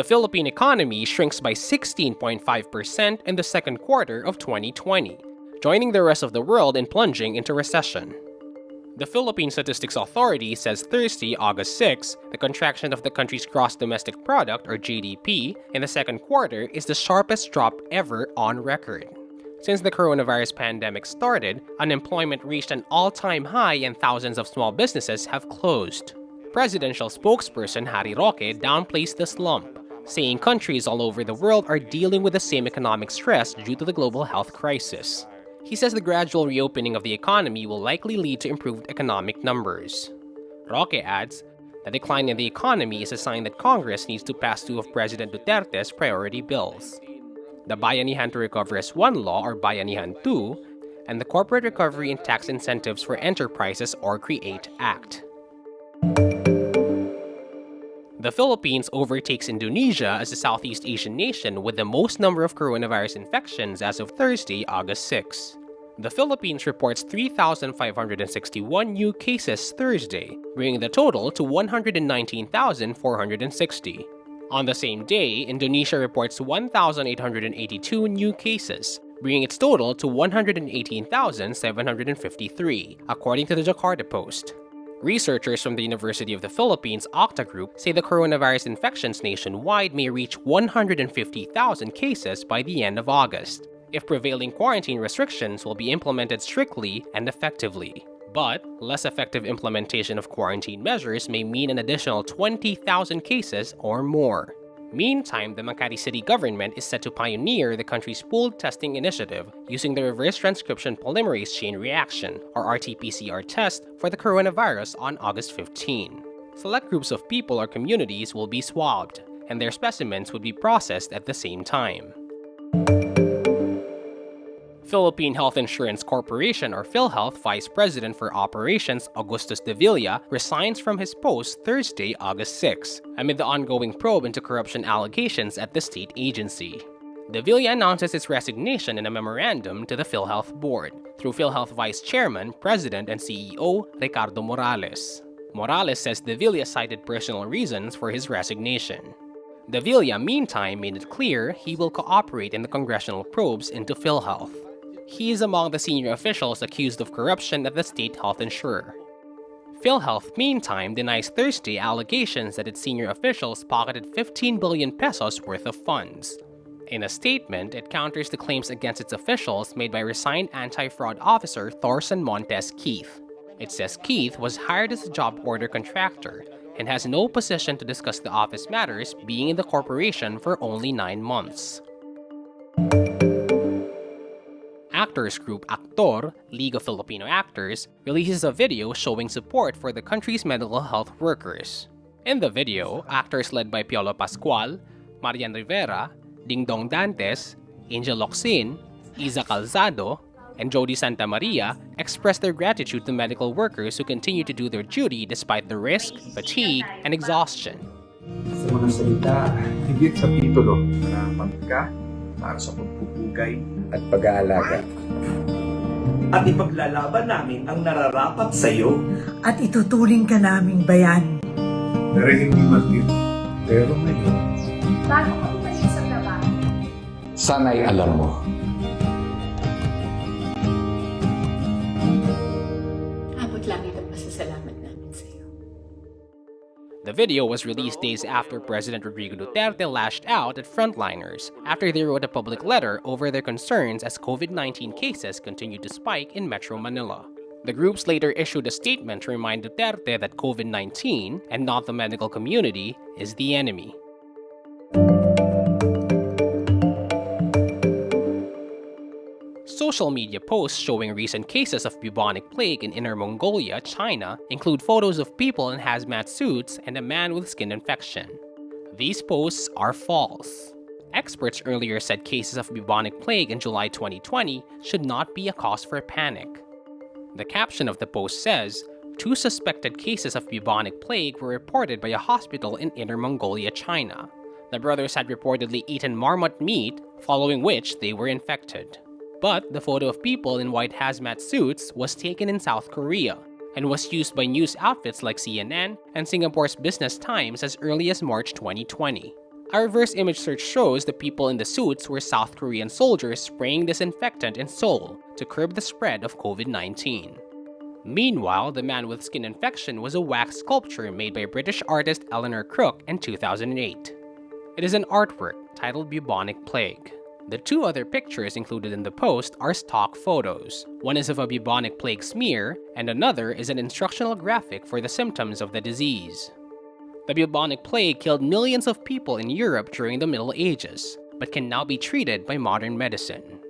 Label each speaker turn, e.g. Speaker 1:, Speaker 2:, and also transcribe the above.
Speaker 1: The Philippine economy shrinks by 16.5% in the second quarter of 2020, joining the rest of the world in plunging into recession. The Philippine Statistics Authority says Thursday, August 6, the contraction of the country's gross domestic product, or GDP, in the second quarter is the sharpest drop ever on record. Since the coronavirus pandemic started, unemployment reached an all-time high and thousands of small businesses have closed. Presidential spokesperson Harry Roque downplays the slump, saying countries all over the world are dealing with the same economic stress due to the global health crisis. He says the gradual reopening of the economy will likely lead to improved economic numbers. Roque adds, the decline in the economy is a sign that Congress needs to pass two of President Duterte's priority bills: the Bayanihan to Recover as One Law, or Bayanihan 2, and the Corporate Recovery and Tax Incentives for Enterprises, or CREATE Act. The Philippines overtakes Indonesia as the Southeast Asian nation with the most number of coronavirus infections as of Thursday, August 6. The Philippines reports 3,561 new cases Thursday, bringing the total to 119,460. On the same day, Indonesia reports 1,882 new cases, bringing its total to 118,753, according to the Jakarta Post. Researchers from the University of the Philippines AKTOR Group say the coronavirus infections nationwide may reach 150,000 cases by the end of August, if prevailing quarantine restrictions will be implemented strictly and effectively. But less effective implementation of quarantine measures may mean an additional 20,000 cases or more. Meantime, the Makati City government is set to pioneer the country's pooled testing initiative using the reverse transcription polymerase chain reaction, or RT-PCR test, for the coronavirus on August 15. Select groups of people or communities will be swabbed, and their specimens would be processed at the same time. Philippine Health Insurance Corporation, or PhilHealth, Vice President for Operations Augustus de Villa resigns from his post Thursday, August 6, amid the ongoing probe into corruption allegations at the state agency. De Villa announces his resignation in a memorandum to the PhilHealth board, through PhilHealth Vice Chairman, President, and CEO Ricardo Morales. Morales says De Villa cited personal reasons for his resignation. De Villa, meantime, made it clear he will cooperate in the congressional probes into PhilHealth. He is among the senior officials accused of corruption at the state health insurer. PhilHealth, meantime, denies Thursday allegations that its senior officials pocketed 15 billion pesos worth of funds. In a statement, it counters the claims against its officials made by resigned anti-fraud officer Thorson Montes Keith. It says Keith was hired as a job order contractor and has no position to discuss the office matters, being in the corporation for only 9 months. Actors group AKTOR, League of Filipino Actors, releases a video showing support for the country's mental health workers. In the video, actors led by Piolo Pascual, Marian Rivera, Dingdong Dantes, Angel Locsin, Iza Calzado, and Jody Santa Maria express their gratitude to medical workers who continue to do their duty despite the risk, fatigue, and exhaustion.
Speaker 2: Sa mga salita, higit sa titulo, harapan ka para sa pagpupugay
Speaker 3: at pag-aalaga.
Speaker 4: At ipaglalaban namin ang nararapat sa iyo.
Speaker 5: At ituturing ka naming bayan.
Speaker 2: Pero hindi magdit. Pero ngayon,
Speaker 6: bago ka umalis sa trabaho,
Speaker 3: Sana'y alam mo.
Speaker 6: abot langit ang pasasalamat namin sa iyo.
Speaker 1: The video was released days after President Rodrigo Duterte lashed out at frontliners after they wrote a public letter over their concerns as COVID-19 cases continued to spike in Metro Manila. The groups later issued a statement to remind Duterte that COVID-19, and not the medical community, is the enemy. Social media posts showing recent cases of bubonic plague in Inner Mongolia, China, include photos of people in hazmat suits and a man with skin infection. These posts are false. Experts earlier said cases of bubonic plague in July 2020 should not be a cause for panic. The caption of the post says, 2 suspected cases of bubonic plague were reported by a hospital in Inner Mongolia, China. The brothers had reportedly eaten marmot meat, following which they were infected. But the photo of people in white hazmat suits was taken in South Korea and was used by news outfits like CNN and Singapore's Business Times as early as March 2020. A reverse image search shows the people in the suits were South Korean soldiers spraying disinfectant in Seoul to curb the spread of COVID-19. Meanwhile, the man with skin infection was a wax sculpture made by British artist Eleanor Crook in 2008. It is an artwork titled Bubonic Plague. The two other pictures included in the post are stock photos. One is of a bubonic plague smear, and another is an instructional graphic for the symptoms of the disease. The bubonic plague killed millions of people in Europe during the Middle Ages, but can now be treated by modern medicine.